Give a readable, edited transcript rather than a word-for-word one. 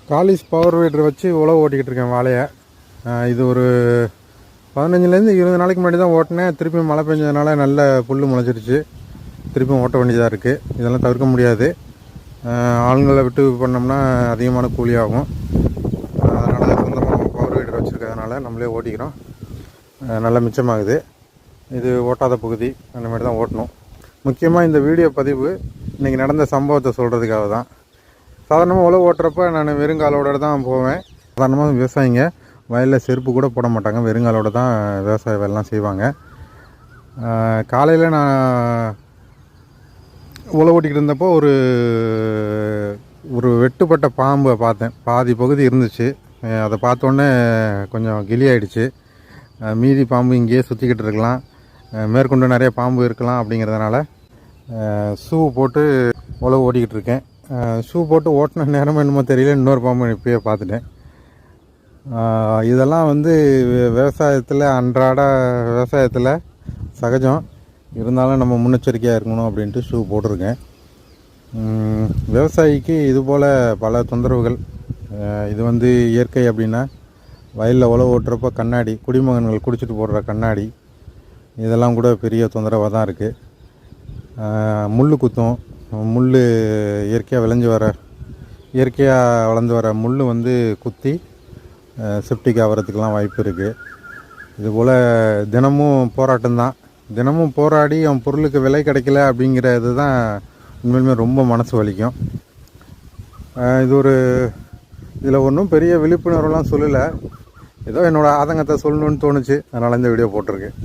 Kallis power வீடர் வச்சு உழவு ஓட்டிக்கிட்டு இருக்கேன் வாழையை. இது ஒரு 15லேருந்து 20 நாளைக்கு முன்னாடி தான் ஓட்டினேன். திருப்பி மழை பெஞ்சதுனால நல்ல புல் முளைச்சிருச்சு. திருப்பியும் ஓட்ட வேண்டியதாக இருக்குது. இதெல்லாம் தவிர்க்க முடியாது. ஆளுங்களை விட்டு பண்ணோம்னா அதிகமான கூலி ஆகும். அதனால் சொந்தமாக பவர் வீடர் வச்சுருக்கிறதுனால நம்மளே ஓட்டிக்கிறோம். நல்லா மிச்சமாகுது. இது ஓட்டாத பகுதி, அந்த மாதிரி தான் ஓட்டணும். முக்கியமாக இந்த வீடியோ பதிவு இன்றைக்கி நடந்த சம்பவத்தை சொல்கிறதுக்காக தான். சாதாரணமாக உழவு ஓட்டுறப்ப நான் வெறுங்காலோடு தான் போவேன். சாதாரணமாக விவசாயிங்க வயலில் செருப்பு கூட போட மாட்டாங்க, வெறுங்காலோடு தான் விவசாய வேலைலாம் செய்வாங்க. காலையில் நான் உழவு ஓட்டிக்கிட்டு இருந்தப்போ ஒரு வெட்டுப்பட்ட பாம்பை பார்த்தேன். பாதி பகுதி இருந்துச்சு. அதை பார்த்தோன்னே கொஞ்சம் கிளி ஆகிடுச்சு. மீதி பாம்பு இங்கேயே சுற்றிக்கிட்டு இருக்கலாம், மேற்கொண்டு நிறைய பாம்பு இருக்கலாம். அப்படிங்கிறதுனால ஷூ போட்டு உழவு ஓட்டிக்கிட்டு இருக்கேன். ஷூ போட்டு ஓட்டின நேரமும் என்னமோ தெரியல, இன்னொரு பாம்பு இப்போயே பார்த்துட்டேன். இதெல்லாம் விவசாயத்தில் அன்றாட விவசாயத்தில் சகஜம். இருந்தாலும் நம்ம முன்னெச்சரிக்கையாக இருக்கணும் அப்படின்ட்டு ஷூ போட்டிருக்கேன். விவசாயிக்கு இதுபோல் பல தொந்தரவுகள். இது இயற்கை அப்படின்னா வயலில் உழவு ஓட்டுறப்போ கண்ணாடி, குடிமகன்கள் குடிச்சிட்டு போடுற கண்ணாடி, இதெல்லாம் கூட பெரிய தொந்தரவாக தான் இருக்குது. முள் குத்தும். முள் இயற்கையாக வளர்ந்து வர முள் குத்தி செப்டிக் ஆகிறதுக்கெலாம் வாய்ப்பு இருக்குது. இதுபோல் தினமும் போராட்டம்தான். தினமும் போராடி அவன் பொருளுக்கு விலை கிடைக்கல அப்படிங்கிறது தான் உண்மையிலுமே ரொம்ப மனசு வலிக்கும். இதில் ஒன்றும் பெரிய விழிப்புணர்வுலாம் சொல்லலை, ஏதோ என்னோடய ஆதங்கத்தை சொல்லணுன்னு தோணுச்சு, அதனால் இந்த வீடியோ போட்டிருக்கேன்.